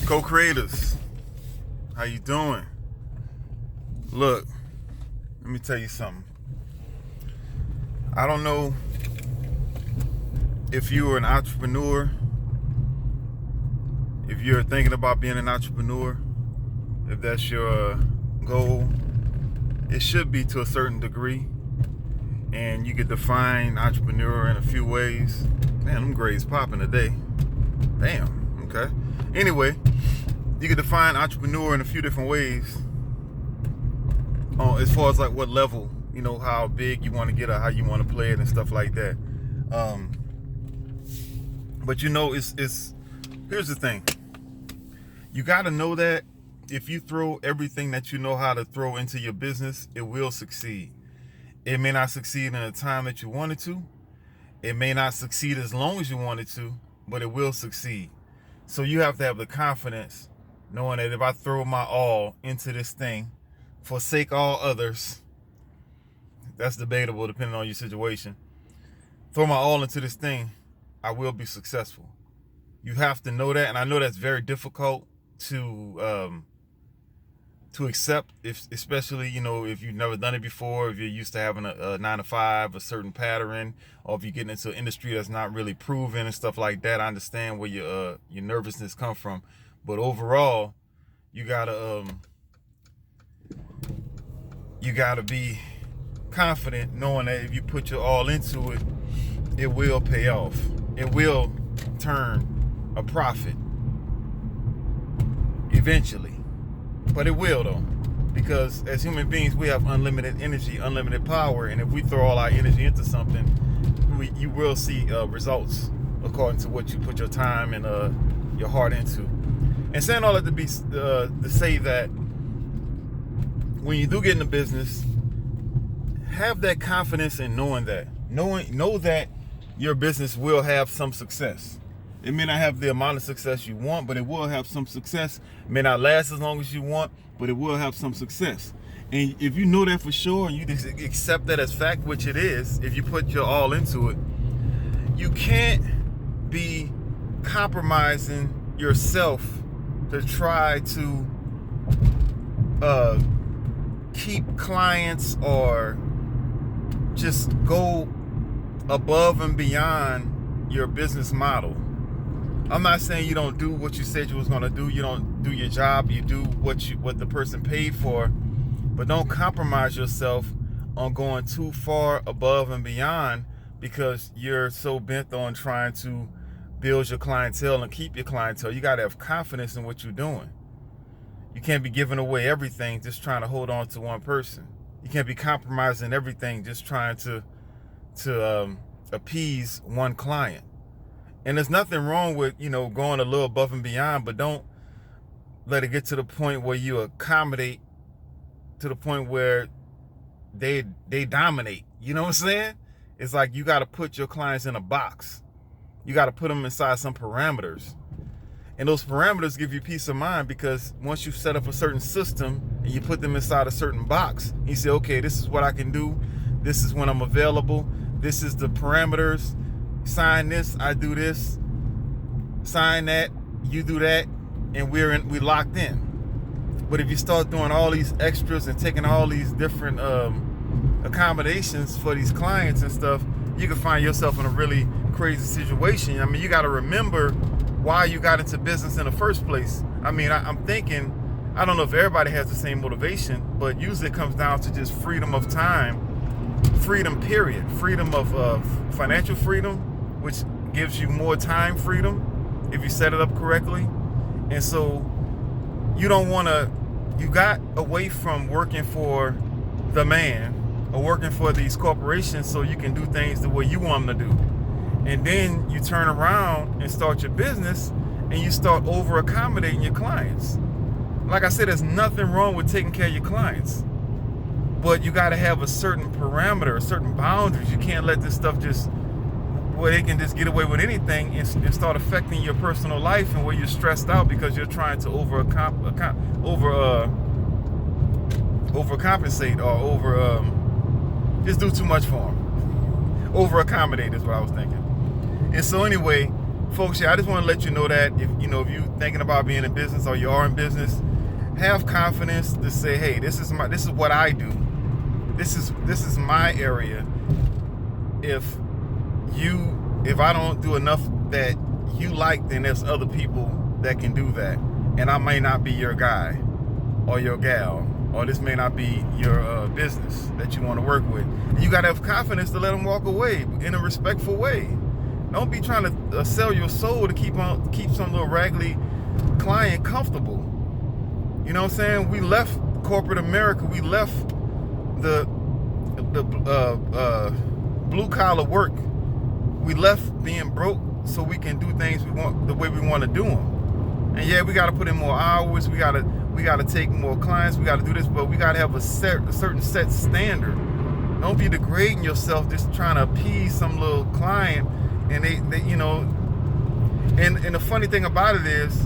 Co-creators, how you doing? Look, let me tell you something. I don't know if you are an entrepreneur, if you're thinking about being an entrepreneur, if that's your goal. It should be to a certain degree, and you could define entrepreneur in a few ways. Man, them grades popping today. Damn, okay. Anyway, you can define entrepreneur in a few different ways. As far as like what level, you know, how big you want to get or how you want to play it and stuff like that. But you know, it's here's the thing. You got to know that if you throw everything that you know how to throw into your business, it will succeed. It may not succeed in the time that you wanted to. It may not succeed as long as you wanted to, but it will succeed. So you have to have the confidence knowing that if I throw my all into this thing, forsake all others, that's debatable depending on your situation, throw my all into this thing, I will be successful. You have to know that, and I know that's very difficult to accept, especially, you know, if you've never done it before, if you're used to having a 9-to-5, a certain pattern, or if you're getting into an industry that's not really proven and stuff like that. I understand where your nervousness come from, but overall, you gotta be confident knowing that if you put your all into it, it will pay off. It will turn a profit eventually. But it will, though, because as human beings, we have unlimited energy, unlimited power, and if we throw all our energy into something, you will see results according to what you put your time and your heart into. And saying all that to say that when you do get into business, have that confidence in knowing that. Know that your business will have some success. It may not have the amount of success you want, but it will have some success. It may not last as long as you want, but it will have some success. And if you know that for sure, and you just accept that as fact, which it is, if you put your all into it, you can't be compromising yourself to try to keep clients or just go above and beyond your business model. I'm not saying you don't do what you said you was gonna do. You don't do your job. You do what the person paid for, but don't compromise yourself on going too far above and beyond because you're so bent on trying to build your clientele and keep your clientele. You gotta have confidence in what you're doing. You can't be giving away everything just trying to hold on to one person. You can't be compromising everything just trying to appease one client. And there's nothing wrong with, you know, going a little above and beyond, but don't let it get to the point where you accommodate to the point where they dominate. You know what I'm saying? It's like you got to put your clients in a box. You got to put them inside some parameters. And those parameters give you peace of mind because once you set up a certain system and you put them inside a certain box, you say, okay, this is what I can do. This is when I'm available. This is the parameters. Sign this, I do this. Sign that, you do that, and we locked in. But if you start doing all these extras and taking all these different accommodations for these clients and stuff, you can find yourself in a really crazy situation. I mean, you got to remember why you got into business in the first place. I mean, I'm thinking, I don't know if everybody has the same motivation, but usually it comes down to just freedom of time, freedom period, freedom of financial freedom, which gives you more time freedom if you set it up correctly. And so you got away from working for the man or working for these corporations so you can do things the way you want them to do. And then you turn around and start your business and you start over accommodating your clients. Like I said, there's nothing wrong with taking care of your clients, but you got to have a certain parameter, certain boundaries. You can't let this stuff just where they can just get away with anything and start affecting your personal life and where you're stressed out because you're trying to overcompensate or just do too much for them. Over accommodate is what I was thinking. And so anyway, folks, yeah, I just want to let you know that if you're thinking about being in business or you are in business, have confidence to say, hey, this is what I do. This is my area. If I don't do enough that you like, then there's other people that can do that, and I may not be your guy or your gal, or this may not be your business that you want to work with. You got to have confidence to let them walk away in a respectful way. Don't be trying to sell your soul to keep some little raggedy client comfortable. You know what I'm saying? We left corporate America. We left the blue collar work. We left being broke so we can do things we want the way we want to do them. And yeah, we got to put in more hours. We got to take more clients. We got to do this, but we got to have a certain set standard. Don't be degrading yourself just trying to appease some little client. And they and the funny thing about it is,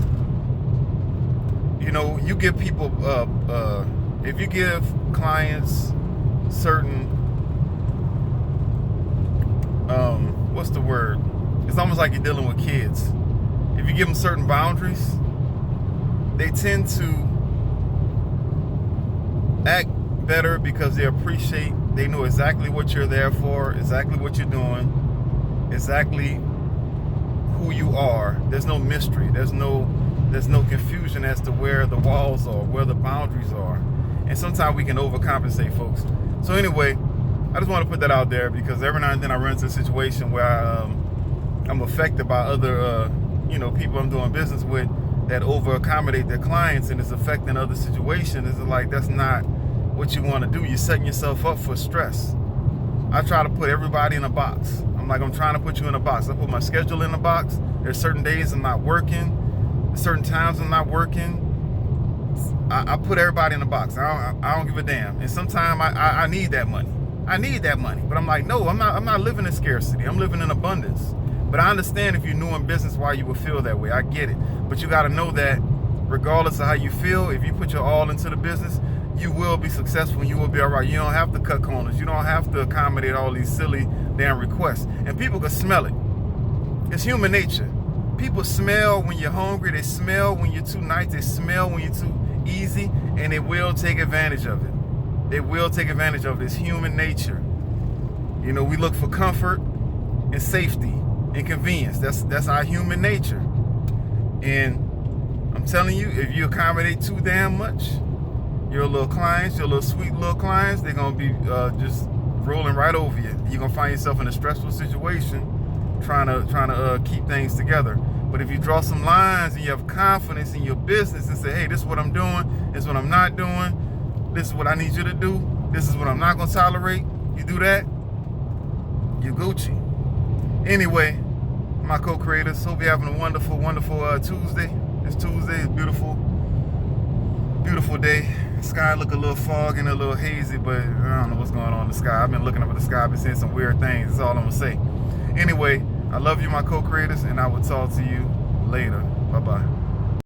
you give people if you give clients certain what's the word? It's almost like you're dealing with kids. If you give them certain boundaries, they tend to act better because they know exactly what you're there for, exactly what you're doing, exactly who you are. There's no mystery. There's no confusion as to where the walls are, where the boundaries are. And sometimes we can overcompensate, folks. So anyway, I just want to put that out there because every now and then I run into a situation where I'm affected by other people I'm doing business with that over accommodate their clients, and it's affecting other situations. It's like, that's not what you want to do. You're setting yourself up for stress. I try to put everybody in a box. I'm trying to put you in a box. I put my schedule in a box. There's certain days I'm not working, certain times I'm not working. I put everybody in a box. I don't give a damn. And sometimes I need that money. I need that money. But I'm like, no, I'm not living in scarcity. I'm living in abundance. But I understand if you're new in business why you would feel that way. I get it. But you got to know that regardless of how you feel, if you put your all into the business, you will be successful and you will be all right. You don't have to cut corners. You don't have to accommodate all these silly damn requests. And people can smell it. It's human nature. People smell when you're hungry. They smell when you're too nice. They smell when you're too easy. And they will take advantage of it. They will take advantage of this human nature. We look for comfort and safety and convenience. That's our human nature. And I'm telling you, if you accommodate too damn much, your little clients, your little sweet little clients, they're gonna be just rolling right over you. You're gonna find yourself in a stressful situation trying to keep things together. But if you draw some lines and you have confidence in your business and say, hey, this is what I'm doing, this is what I'm not doing, this is what I need you to do, this is what I'm not gonna tolerate, you do that, you're Gucci. Anyway, my co-creators, hope you're having a wonderful, wonderful Tuesday. It's Tuesday, it's beautiful, beautiful day. Sky look a little foggy and a little hazy, but I don't know what's going on in the sky. I've been looking up at the sky, I've been seeing some weird things. That's all I'm gonna say. Anyway, I love you, my co-creators, and I will talk to you later. Bye-bye.